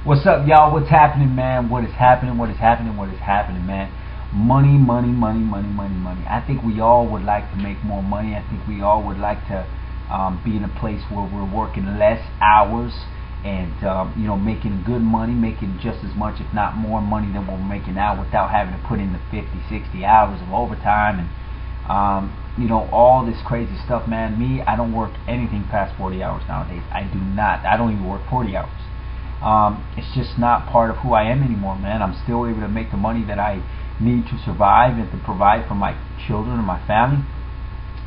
What's up, y'all? What's happening, man? What is happening? What is happening? What is happening, man? Money, money, money, money, money, money. I think we all would like to make more money. I think we all would like to be in a place where we're working less hours and making good money, making just as much, if not more money than what we're making now, without having to put in the 50, 60 hours of overtime and all this crazy stuff, man. Me, I don't work anything past 40 hours nowadays. I do not. I don't even work 40 hours. It's just not part of who I am anymore, man. I'm still able to make the money that I need to survive and to provide for my children and my family.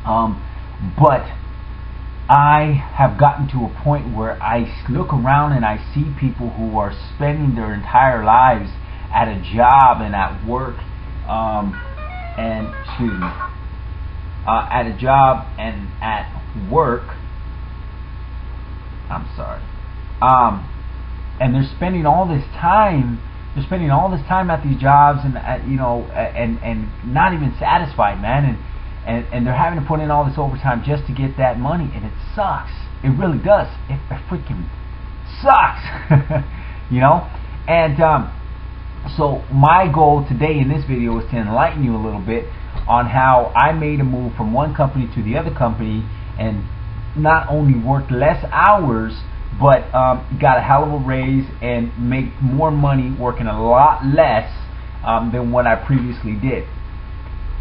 But I have gotten to a point where I look around and I see people who are spending their entire lives at a job and at work, at a job and at work. I'm sorry. And they're spending all this time. They're spending all this time at these jobs, and and not even satisfied, man. And they're having to put in all this overtime just to get that money, and it sucks. It really does. It freaking sucks, And so my goal today in this video is to enlighten you a little bit on how I made a move from one company to the other company, and not only worked less hours, but got a hell of a raise and make more money working a lot less than what I previously did.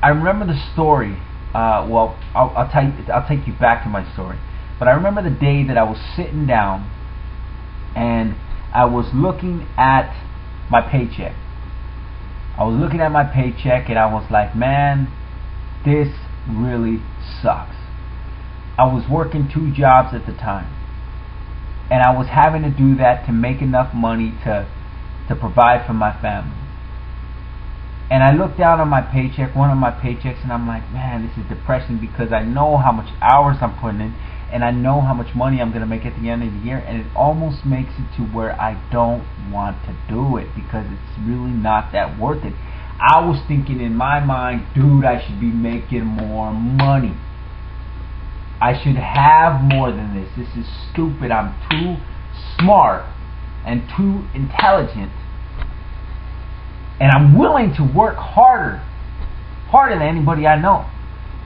I remember the story. I'll take you back to my story. But I remember the day that I was sitting down and I was looking at my paycheck. I was looking at my paycheck and I was like, man, this really sucks. I was working 2 jobs at the time, and I was having to do that to make enough money to provide for my family. And I looked down on my paycheck, one of my paychecks, and I'm like, man, this is depressing, because I know how much hours I'm putting in, and I know how much money I'm going to make at the end of the year, and it almost makes it to where I don't want to do it, because it's really not that worth it. I was thinking in my mind, dude, I should be making more money. I should have more than this. This is stupid. I'm too smart and too intelligent, and I'm willing to work harder than anybody I know,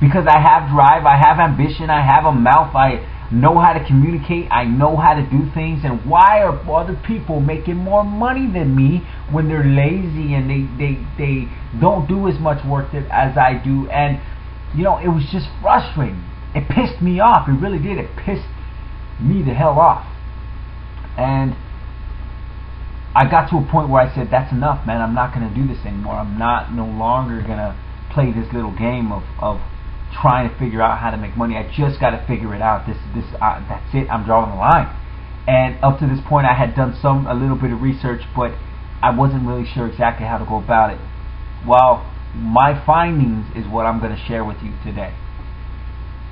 because I have drive, I have ambition, I have a mouth, I know how to communicate, I know how to do things. And why are other people making more money than me when they're lazy and they don't do as much work as I do? And it was just frustrating. It pissed me off. It really did. It pissed me the hell off. And I got to a point where I said, that's enough, man. I'm not going to do this anymore. I'm no longer going to play this little game of trying to figure out how to make money. I just got to figure it out. That's it. I'm drawing the line. And up to this point, I had done a little bit of research, but I wasn't really sure exactly how to go about it. Well, my findings is what I'm going to share with you today.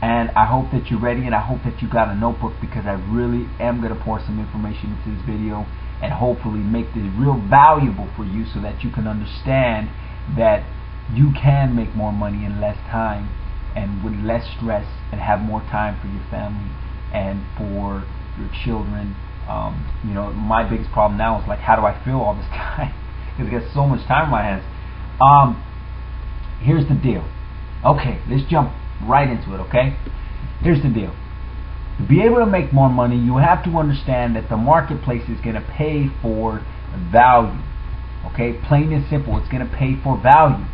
And I hope that you're ready, and I hope that you got a notebook, because I really am going to pour some information into this video and hopefully make this real valuable for you, so that you can understand that you can make more money in less time and with less stress, and have more time for your family and for your children. My biggest problem now is, like, how do I fill all this time? Because I got so much time on my hands. Here's the deal. Okay, let's jump right into it, okay? Here's the deal. To be able to make more money, you have to understand that the marketplace is going to pay for value. Okay? Plain and simple, it's going to pay for value.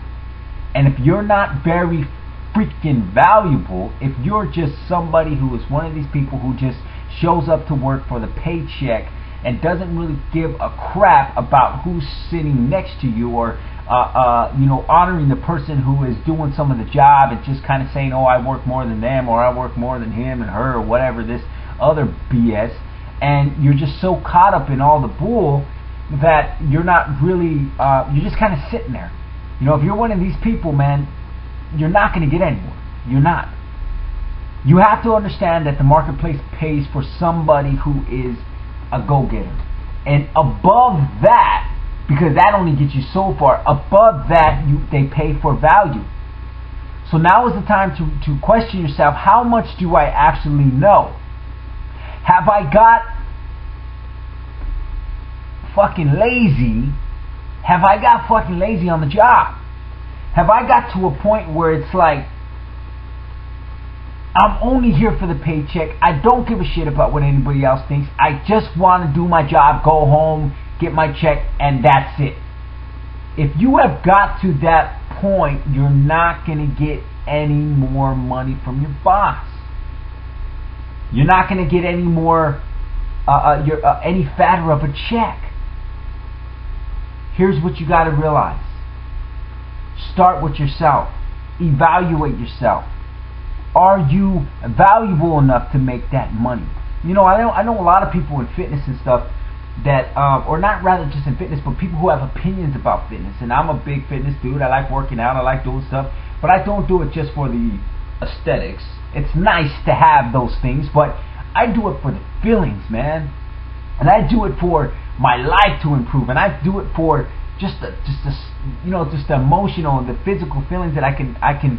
And if you're not very freaking valuable, if you're just somebody who is one of these people who just shows up to work for the paycheck and doesn't really give a crap about who's sitting next to you, or honoring the person who is doing some of the job, and just kind of saying, oh, I work more than them, or I work more than him and her, or whatever, this other BS, and you're just so caught up in all the bull that you're not really, you're just kind of sitting there. If you're one of these people, man, you're not going to get anywhere. You're not. You have to understand that the marketplace pays for somebody who is a go-getter. And above that, because that only gets you so far, above that they pay for value. So now is the time to question yourself, how much do I actually know? Have I got fucking lazy? Have I got fucking lazy on the job? Have I got to a point where it's like, I'm only here for the paycheck. I don't give a shit about what anybody else thinks. I just want to do my job, go home, get my check, and that's it. If you have got to that point, you're not going to get any more money from your boss. You're not going to get any more, any fatter of a check. Here's what you got to realize. Start with yourself. Evaluate yourself. Are you valuable enough to make that money? You know, I know a lot of people in fitness and stuff that, or not rather just in fitness, but people who have opinions about fitness. And I'm a big fitness dude. I like working out. I like doing stuff. But I don't do it just for the aesthetics. It's nice to have those things, but I do it for the feelings, man. And I do it for my life to improve. And I do it for just the emotional and the physical feelings that I can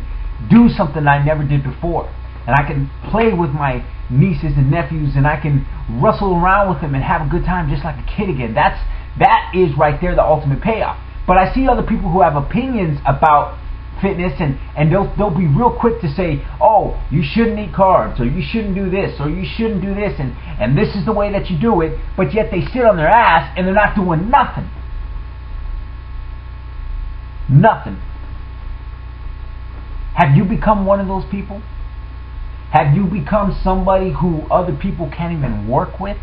do something I never did before. And I can play with my nieces and nephews, and I can wrestle around with them and have a good time just like a kid again. That is right there the ultimate payoff. But I see other people who have opinions about fitness, and they'll be real quick to say, oh, you shouldn't eat carbs, or you shouldn't do this, or you shouldn't do this, and this is the way that you do it, but yet they sit on their ass and they're not doing nothing. Nothing. Have you become one of those people? Have you become somebody who other people can't even work with?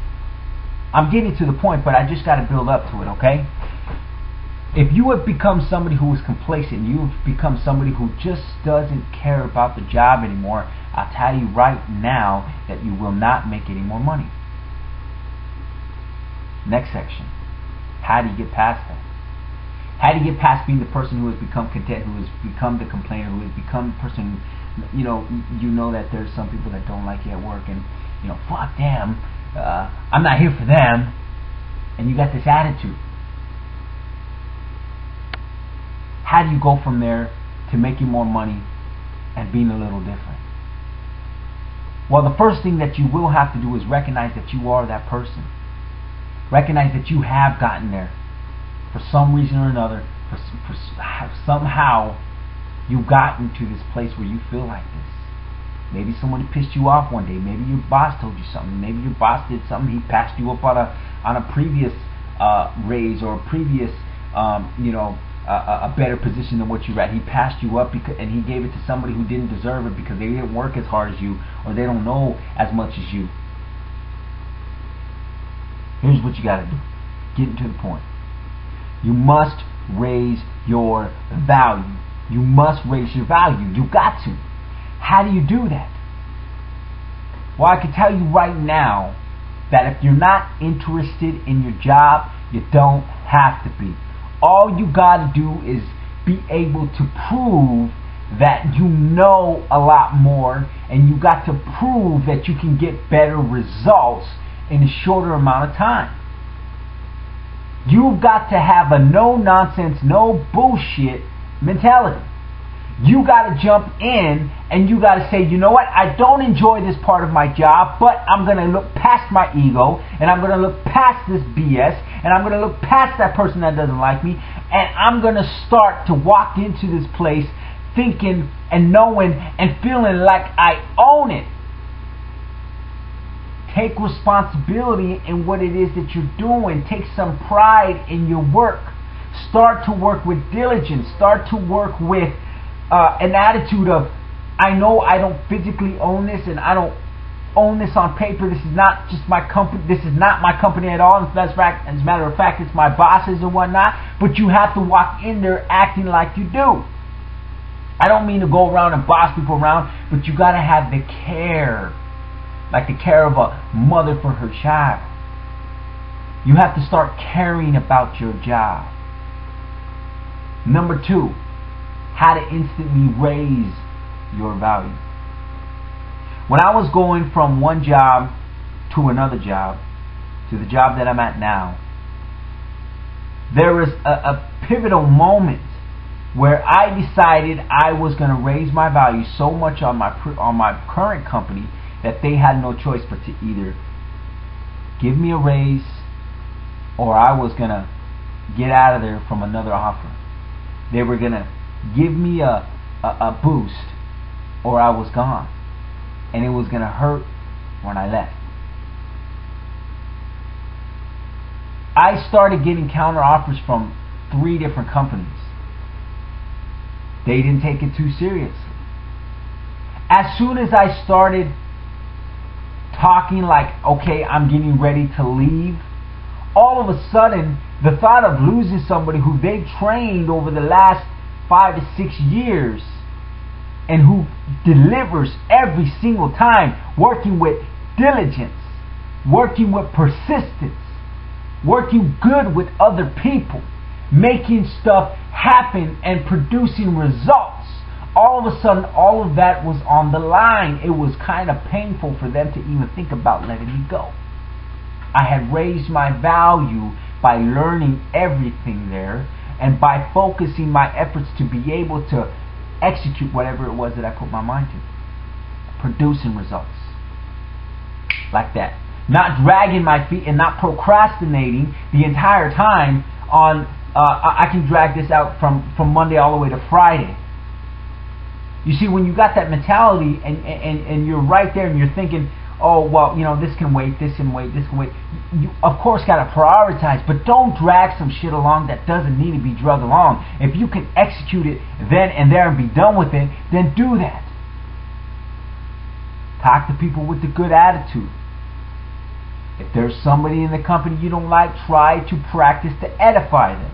I'm getting to the point, but I just got to build up to it, okay? If you have become somebody who is complacent, you've become somebody who just doesn't care about the job anymore, I'll tell you right now that you will not make any more money. Next section. How do you get past that? How do you get past being the person who has become content, who has become the complainer, who has become the person, you know that there's some people that don't like you at work, and, fuck them, I'm not here for them, and you got this attitude. How do you go from there to making more money and being a little different? Well, the first thing that you will have to do is recognize that you are that person. Recognize that you have gotten there. For some reason or another, somehow you've gotten to this place where you feel like this. Maybe somebody pissed you off one day. Maybe your boss told you something. Maybe your boss did something. He passed you up on a previous raise, or a previous, a better position than what you're at. He passed you up and he gave it to somebody who didn't deserve it because they didn't work as hard as you, or they don't know as much as you. Here's what you got to do. Getting to the point. You must raise your value. You must raise your value. You got to. How do you do that? Well, I can tell you right now that if you're not interested in your job, you don't have to be. All you got to do is be able to prove that you know a lot more, and you got to prove that you can get better results in a shorter amount of time. You've got to have a no-nonsense, no bullshit mentality. You got to jump in and you got to say, you know what, I don't enjoy this part of my job, but I'm going to look past my ego, and I'm going to look past this BS, and I'm going to look past that person that doesn't like me, and I'm going to start to walk into this place thinking and knowing and feeling like I own it. Take responsibility in what it is that you're doing. Take some pride in your work. Start to work with diligence. Start to work with an attitude of, I know I don't physically own this, and I don't own this on paper. This is not just my company. This is not my company at all. As a matter of fact, it's my bosses and whatnot. But you have to walk in there acting like you do. I don't mean to go around and boss people around, but you got to have the care. Like the care of a mother for her child. You have to start caring about your job. Number 2, how to instantly raise your value. When I was going from one job to another job, to the job that I'm at now, there was a pivotal moment where I decided I was going to raise my value so much on my current company that they had no choice but to either give me a raise or I was going to get out of there from another offer. They were going to give me a boost, or I was gone. And it was going to hurt when I left. I started getting counter offers from 3 different companies. They didn't take it too seriously. As soon as I started talking like, okay, I'm getting ready to leave, all of a sudden, the thought of losing somebody who they trained over the last 5 to 6 years and who delivers every single time, working with diligence, working with persistence, working good with other people, making stuff happen and producing results. All of a sudden, all of that was on the line. It was kind of painful for them to even think about letting me go. I had raised my value by learning everything there and by focusing my efforts to be able to execute whatever it was that I put my mind to. Producing results. Like that. Not dragging my feet and not procrastinating the entire time on, I can drag this out from Monday all the way to Friday. You see, when you got that mentality and you're right there and you're thinking, oh, well, you know, this can wait, this can wait, this can wait. You, of course, got to prioritize, but don't drag some shit along that doesn't need to be dragged along. If you can execute it then and there and be done with it, then do that. Talk to people with a good attitude. If there's somebody in the company you don't like, try to practice to edify them.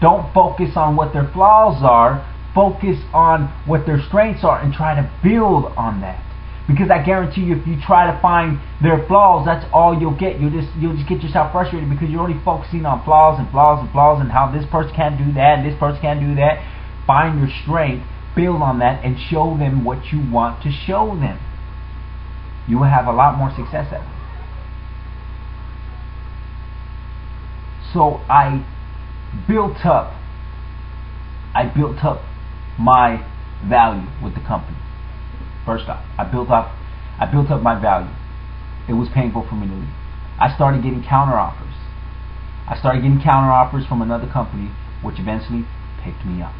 Don't focus on what their flaws are. Focus on what their strengths are and try to build on that. Because I guarantee you, if you try to find their flaws, that's all you'll get. You'll just get yourself frustrated because you're only focusing on flaws and flaws and flaws and how this person can't do that and this person can't do that. Find your strength, build on that, and show them what you want to show them. You will have a lot more success at it. So I built up my value with the company. First off, I built up my value. It was painful for me to leave. I started getting counter offers. I started getting counter offers from another company, which eventually picked me up.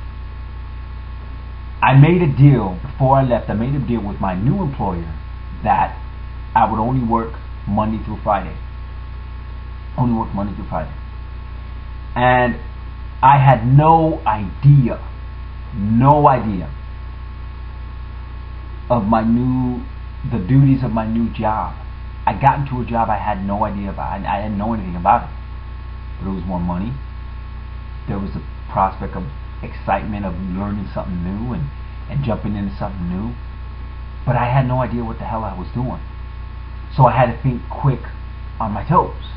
I made a deal before I left. I made a deal with my new employer that I would only work Monday through Friday. Only work Monday through Friday. And I had no idea of the duties of my new job. I got into a job I had no idea about. I didn't know anything about it. But it was more money. There was a prospect of excitement of learning something new and jumping into something new. But I had no idea what the hell I was doing. So I had to think quick on my toes.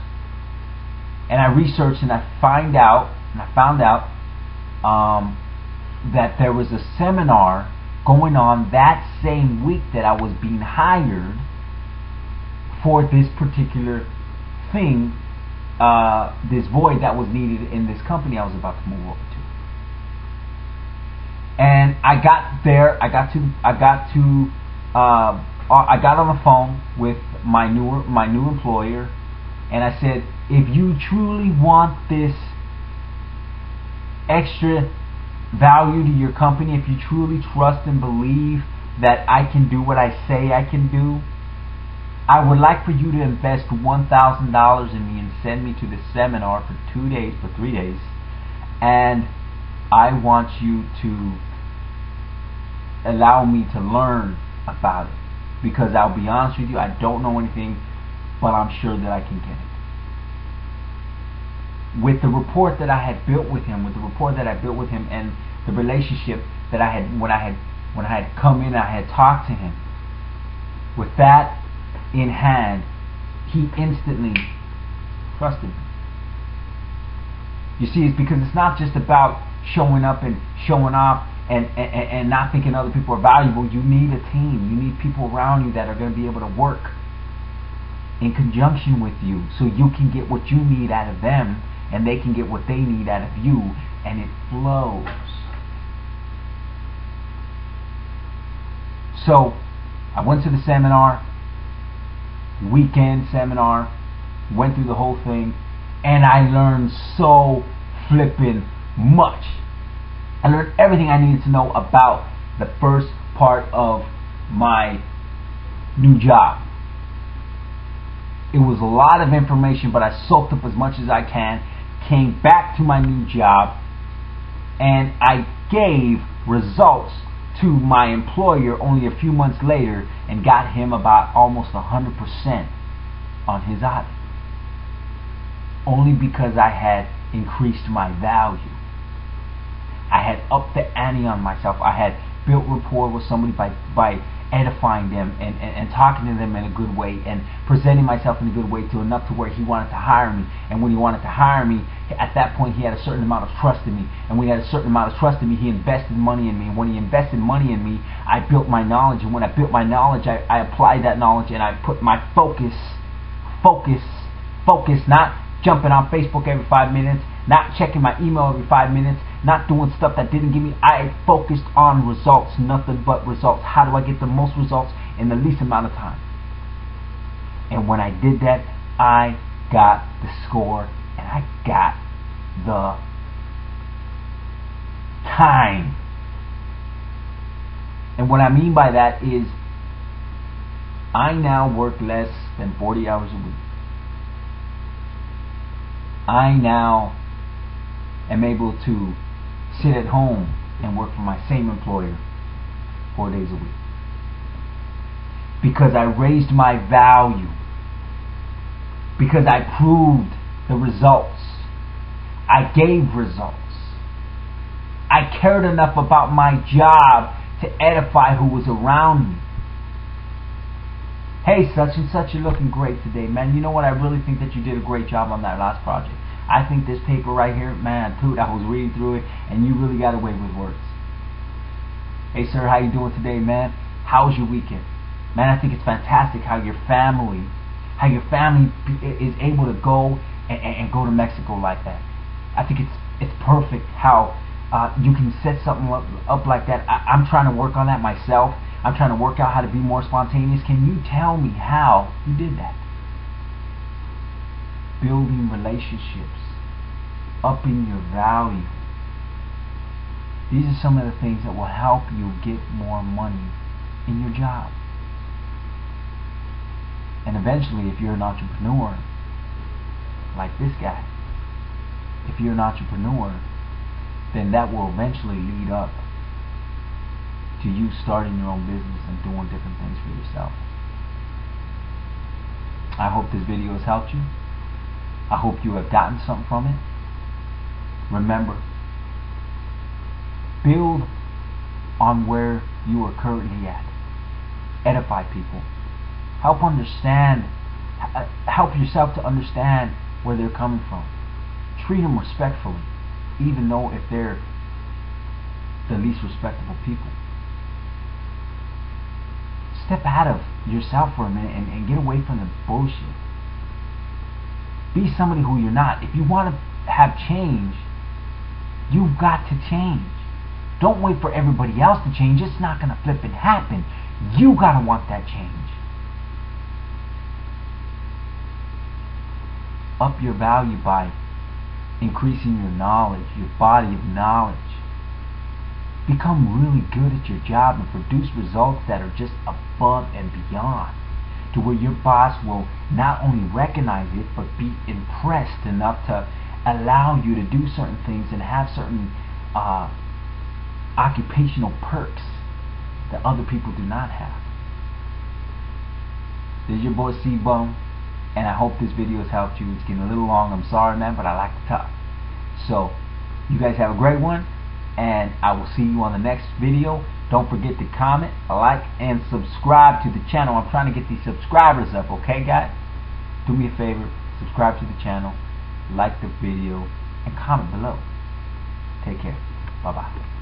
And I researched and I found out that there was a seminar going on that same week that I was being hired for this particular thing, this void that was needed in this company I was about to move over to. And I got there. I got on the phone with my new employer, and I said, if you truly want this extra value to your company, if you truly trust and believe that I can do what I say I can do, I would like for you to invest $1,000 in me and send me to the seminar for 3 days, and I want you to allow me to learn about it, because I'll be honest with you, I don't know anything, but I'm sure that I can get it. With the rapport that I had built with him, and the relationship that I had when I had come in, I had talked to him. With that in hand, he instantly trusted me. You see, it's because it's not just about showing up and showing off and not thinking other people are valuable. You need a team. You need people around you that are going to be able to work in conjunction with you, so you can get what you need out of them and they can get what they need out of you, and it flows. So I went to the seminar, weekend seminar, went through the whole thing, And I learned so flippin' much. I learned everything I needed to know about the first part of my new job. It was a lot of information, but I soaked up as much as I can, came back to my new job, and I gave results to my employer only a few months later and got him about almost 100% on his audit. Only because I had increased my value. I had upped the ante on myself. I had built rapport with somebody by edifying them and talking to them in a good way and presenting myself in a good way to enough to where he wanted to hire me. And when he wanted to hire me, at that point he had a certain amount of trust in me. And when he had a certain amount of trust in me, he invested money in me. And when he invested money in me, I built my knowledge. And when I built my knowledge, I applied that knowledge and I put my focus, not jumping on Facebook every 5 minutes, not checking my email every 5 minutes, not doing stuff that didn't give me. I focused on results, nothing but results. How do I get the most results in the least amount of time? And when I did that, I got the score and I got the time. And what I mean by that is I now work less than 40 hours a week. I now am able to sit at home and work for my same employer 4 days a week. Because I raised my value. Because I proved the results. I gave results. I cared enough about my job to edify who was around me. Hey, such and such, you're looking great today, man. You know what? I really think that you did a great job on that last project. I think this paper right here, man, dude, I was reading through it, and you really got away with words. Hey, sir, how you doing today, man? How was your weekend? Man, I think it's fantastic how your family is able to go and go to Mexico like that. I think it's perfect how you can set something up like that. I'm trying to work on that myself. I'm trying to work out how to be more spontaneous. Can you tell me how you did that? Building relationships, upping your value. These are some of the things that will help you get more money in your job. And eventually, if you're an entrepreneur, like this guy, if you're an entrepreneur, then that will eventually lead up to you starting your own business and doing different things for yourself. I hope this video has helped you. I hope you have gotten something from it. Remember, build on where you are currently at. Edify people. Help yourself to understand where they're coming from. Treat them respectfully, even though if they're the least respectable people. Step out of yourself for a minute and get away from the bullshit. Be somebody who you're not. If you want to have change, you've got to change. Don't wait for everybody else to change. It's not going to flip and happen. You got to want that change. Up your value by increasing your knowledge, your body of knowledge. Become really good at your job and produce results that are just above and beyond, to where your boss will not only recognize it but be impressed enough to allow you to do certain things and have certain occupational perks that other people do not have. This is your boy cbone, and I hope this video has helped you. It's getting a little long, I'm sorry, man, but I like to talk. So you guys have a great one, and I will see you on the next video. Don't forget to comment, like, and subscribe to the channel. I'm trying to get these subscribers up, okay, guys? Do me a favor, subscribe to the channel, like the video, and comment below. Take care. Bye-bye.